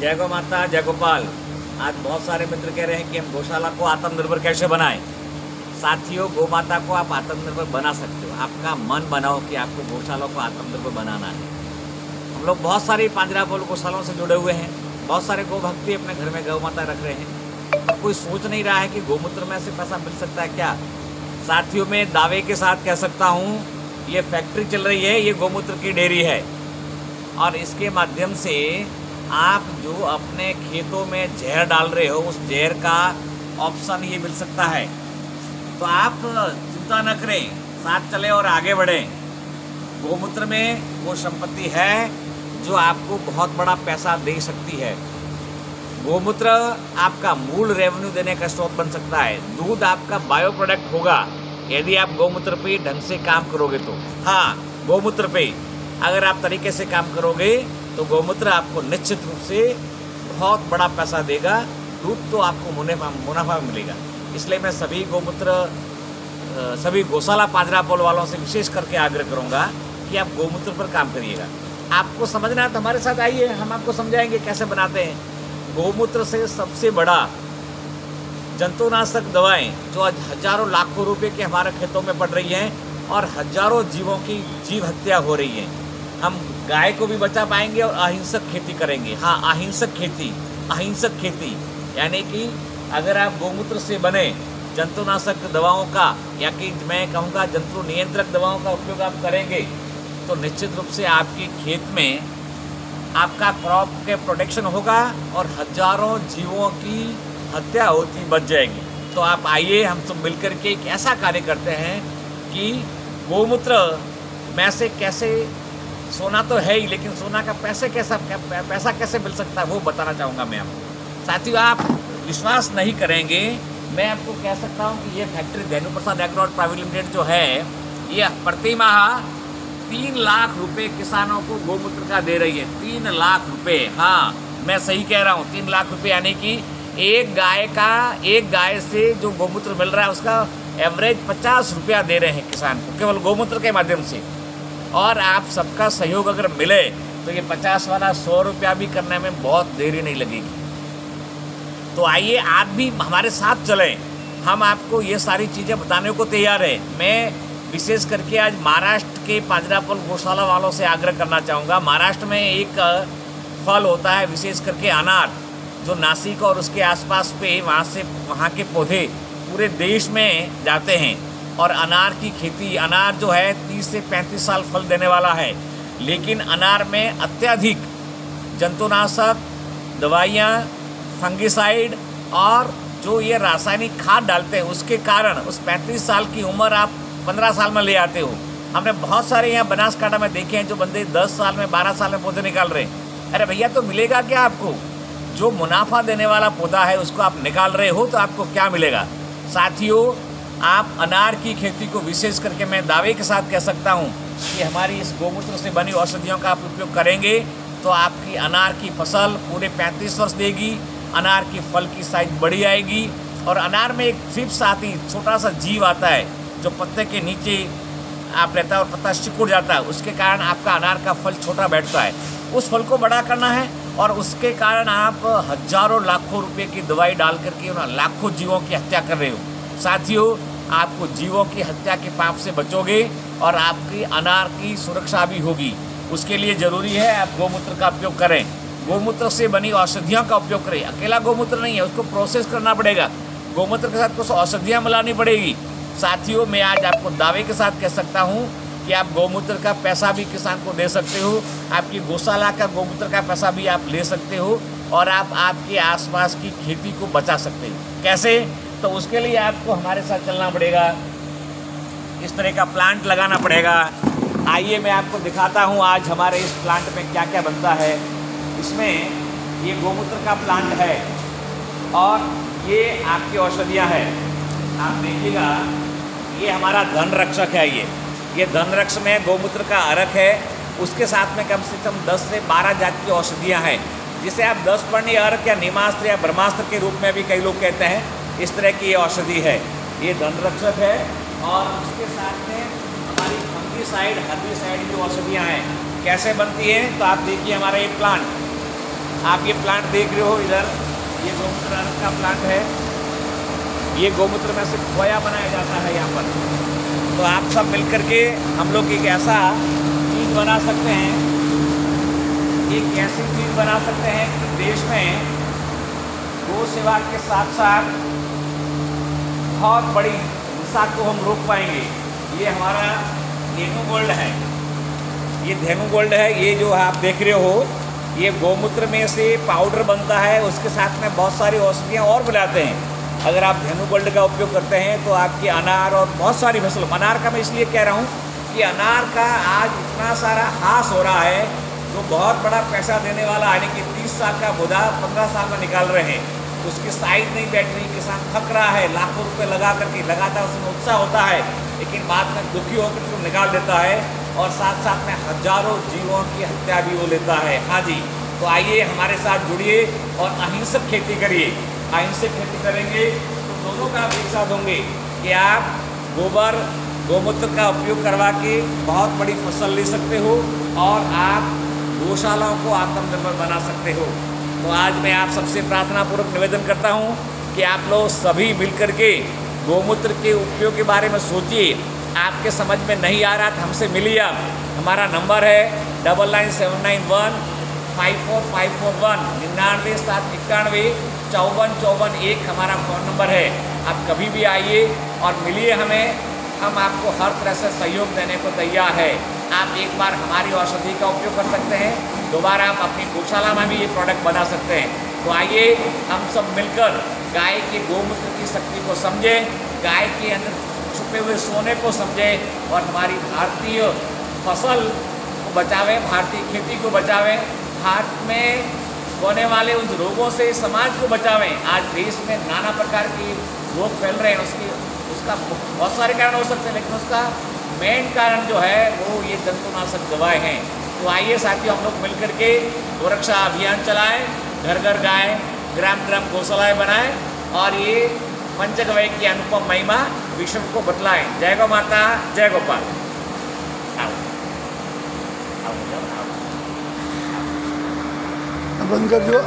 जय गौ माता, जय गोपाल। आज बहुत सारे मित्र कह रहे हैं कि हम गौशाला को आत्मनिर्भर कैसे बनाएं। साथियों, गौ माता को आप आत्मनिर्भर बना सकते हो। आपका मन बनाओ कि आपको गौशाला को आत्मनिर्भर बनाना है। हम लोग बहुत सारी पांजरापोल गौशालाओं से जुड़े हुए हैं। बहुत सारे गौ भक्ति अपने घर में गौ माता रख रहे हैं, और कोई सोच नहीं रहा है कि गौमूत्र में से पैसा मिल सकता है क्या। साथियों, मैं दावे के साथ कह सकता हूँ, ये फैक्ट्री चल रही है, ये गौमूत्र की डेयरी है, और इसके माध्यम से आप जो अपने खेतों में जहर डाल रहे हो, उस जहर का ऑप्शन ये मिल सकता है। तो आप चिंता न करें, साथ चलें और आगे बढ़ें। गौमूत्र में वो संपत्ति है जो आपको बहुत बड़ा पैसा दे सकती है। गौमूत्र आपका मूल रेवेन्यू देने का स्रोत बन सकता है। दूध आपका बायो प्रोडक्ट होगा यदि आप गौमूत्र पे ढंग से काम करोगे तो। हाँ, गौमूत्र पे अगर आप तरीके से काम करोगे तो गौमूत्र आपको निश्चित रूप से बहुत बड़ा पैसा देगा। दूध तो आपको मुनाफा मिलेगा। इसलिए मैं सभी गौशाला पांजरापोल वालों से विशेष करके आग्रह करूँगा कि आप गौमूत्र पर काम करिएगा। आपको समझना है तो हमारे साथ आइए, हम आपको समझाएंगे कैसे बनाते हैं। गौमूत्र से सबसे बड़ा जंतुनाशक दवाएं जो आज हजारों लाखों रुपए की हमारे खेतों में पड़ रही हैं, और हजारों जीवों की जीव हत्या हो रही है। हम गाय को भी बचा पाएंगे और अहिंसक खेती करेंगे। हाँ, अहिंसक खेती यानी कि अगर आप गौमूत्र से बने जंतुनाशक दवाओं का, या कि मैं कहूँगा जंतु नियंत्रक दवाओं का उपयोग आप करेंगे, तो निश्चित रूप से आपके खेत में आपका क्रॉप के प्रोटेक्शन होगा और हजारों जीवों की हत्या होती बच जाएगी। तो आप आइए, हम सब मिलकर के एक ऐसा कार्य करते हैं कि गौमूत्र में से कैसे, सोना तो है ही, लेकिन सोना का पैसा कैसे मिल सकता है वो बताना चाहूँगा मैं आपको। साथियों, आप विश्वास नहीं करेंगे, मैं आपको कह सकता हूँ कि ये फैक्ट्री धेनु प्रसाद एग्रो प्राइवेट लिमिटेड जो है, ये प्रति माह 3 लाख रुपए किसानों को गौमूत्र का दे रही है। 3 लाख रुपए, हाँ मैं सही कह रहा हूँ, 3 लाख रुपए, यानी कि एक गाय से जो गौमूत्र मिल रहा है उसका एवरेज 50 रुपया दे रहे हैं किसान को, केवल गौमूत्र के माध्यम से। और आप सबका सहयोग अगर मिले तो ये 50 वाला 100 रुपया भी करने में बहुत देरी नहीं लगेगी। तो आइए, आप भी हमारे साथ चलें, हम आपको ये सारी चीज़ें बताने को तैयार है। मैं विशेष करके आज महाराष्ट्र के पांजरापोल गौशाला वालों से आग्रह करना चाहूँगा। महाराष्ट्र में एक फल होता है, विशेष करके अनार, जो नासिक और उसके आसपास पे वहाँ के पौधे पूरे देश में जाते हैं। और अनार की खेती, अनार जो है 30 से 35 साल फल देने वाला है, लेकिन अनार में अत्यधिक जंतुनाशक दवाइयाँ, फंगिसाइड और जो ये रासायनिक खाद डालते हैं, उसके कारण उस 35 साल की उम्र आप 15 साल में ले आते हो। हमने बहुत सारे यहाँ बनासकांठा में देखे हैं जो बंदे 10 साल में 12 साल में पौधे निकाल रहे हैं। अरे भैया, तो मिलेगा क्या आपको? जो मुनाफा देने वाला पौधा है उसको आप निकाल रहे हो, तो आपको क्या मिलेगा? साथियों, आप अनार की खेती को विशेष करके मैं दावे के साथ कह सकता हूँ कि हमारी इस गौमूत्र से बनी औषधियों का आप उपयोग करेंगे तो आपकी अनार की फसल पूरे 35 वर्ष देगी। अनार की फल की साइज बड़ी आएगी, और अनार में एक थ्रिप्स आती, छोटा सा जीव आता है जो पत्ते के नीचे आप रहता है और पत्ता सिकुड़ जाता है, उसके कारण आपका अनार का फल छोटा बैठता है। उस फल को बड़ा करना है, और उसके कारण आप हजारों लाखों रुपए की दवाई डाल करके उन लाखों जीवों की हत्या कर रहे हो। साथियों, आपको जीवों की हत्या के पाप से बचोगे और आपकी अनार की सुरक्षा भी होगी। उसके लिए ज़रूरी है आप गौमूत्र का उपयोग करें, गौमूत्र से बनी औषधियों का उपयोग करें। अकेला गौमूत्र नहीं है, उसको प्रोसेस करना पड़ेगा, गौमूत्र के साथ कुछ औषधियाँ मिलानी पड़ेगी। साथियों, मैं आज आपको दावे के साथ कह सकता हूँ कि आप गौमूत्र का पैसा भी किसान को दे सकते हो, आपकी गौशाला का गौमूत्र का पैसा भी आप ले सकते हो, और आप आपके आसपास की खेती को बचा सकते हो। कैसे? तो उसके लिए आपको हमारे साथ चलना पड़ेगा, इस तरह का प्लांट लगाना पड़ेगा। आइए, मैं आपको दिखाता हूँ आज हमारे इस प्लांट में क्या क्या बनता है। इसमें ये गौमूत्र का प्लांट है, और ये आपकी औषधियाँ हैं। आप देखिएगा, ये हमारा धन रक्षक है। ये धन रक्षक में गौमूत्र का अर्क है, उसके साथ में कम से कम 10 से 12 जात की औषधियाँ हैं, जिसे आप 10 पर्णी अर्क या निमास्त्र या ब्रह्मास्त्र के रूप में भी कई लोग कहते हैं। इस तरह की ये औषधि है, ये धन रक्षक है। और उसके साथ में हमारी फंगिसाइड, हर्बिसाइड की औषधियाँ हैं। कैसे बनती हैं? तो आप देखिए, हमारा एक प्लांट, आप ये प्लांट देख रहे हो इधर, ये गोमूत्र का प्लांट है। ये गोमूत्र में से खोया बनाया जाता है यहाँ पर। तो आप सब मिलकर के हम लोग एक ऐसा चीज़ बना सकते हैं, एक ऐसी चीज़ बना सकते हैं कि देश में गौ सेवा के साथ साथ बहुत बड़ी हिंसा को हम रोक पाएंगे। ये हमारा धेनु गोल्ड है, ये धेनु गोल्ड है। ये जो आप देख रहे हो, ये गोमूत्र में से पाउडर बनता है, उसके साथ में बहुत सारी औषधियाँ और मिलाते हैं। अगर आप धेनु गोल्ड का उपयोग करते हैं तो आपकी अनार और बहुत सारी फसल, अनार का मैं इसलिए कह रहा हूँ कि अनार का आज इतना सारा हास हो रहा है, जो बहुत बड़ा पैसा देने वाला, यानी कि 30 साल का पौधा 15 साल में निकाल रहे हैं, उसकी साइज नहीं बैठ रही, किसान थक रहा है, लाखों रुपए लगा करके लगातार उसमें उत्साह होता है, लेकिन बाद में दुखी होकर उसको निकाल देता है और साथ साथ में हजारों जीवों की हत्या भी वो लेता है। हाँ जी, तो आइए हमारे साथ जुड़िए और अहिंसक खेती करिए। अहिंसक खेती करेंगे तो दोनों का आप एक साथ होंगे कि आप गोबर गोमूत्र का उपयोग करवा के बहुत बड़ी फसल ले सकते हो और आप गौशालाओं को आत्मनिर्भर बना सकते हो। तो आज मैं आप सबसे प्रार्थनापूर्वक निवेदन करता हूँ कि आप लोग सभी मिलकर के गोमूत्र के उपयोग के बारे में सोचिए। आपके समझ में नहीं आ रहा तो हमसे मिलिए आप। हमारा नंबर है 997991 54541 997951 हमारा फ़ोन नंबर है। आप कभी भी आइए और मिलिए हमें, हम आपको हर तरह से सहयोग देने को तैयार है। आप एक बार हमारी औषधि का उपयोग कर सकते हैं, दोबारा आप अपनी गौशाला में भी ये प्रोडक्ट बना सकते हैं। तो आइए हम सब मिलकर गाय के गोमूत्र की शक्ति को समझें, गाय के अंदर छुपे हुए सोने को समझें और हमारी भारतीय फसल को बचावें, भारतीय खेती को बचावें, भारत में होने वाले उस रोगों से समाज को बचावें। आज देश में नाना प्रकार के रोग फैल रहे हैं, उसका बहुत सारे कारण हो सकते हैं, लेकिन उसका मेन कारण जो है वो ये जंतुनाशक दवाएं हैं। तो आइए साथियों, हम लोग मिलकर के गोरक्षा अभियान चलाएं, घर घर गाय, ग्राम ग्राम गौशालाएँ बनाएं और ये पंचगव्य की अनुपम महिमा विश्व को बतलाएं। जय गौ माता, जय गोपाल। बंद कर दो।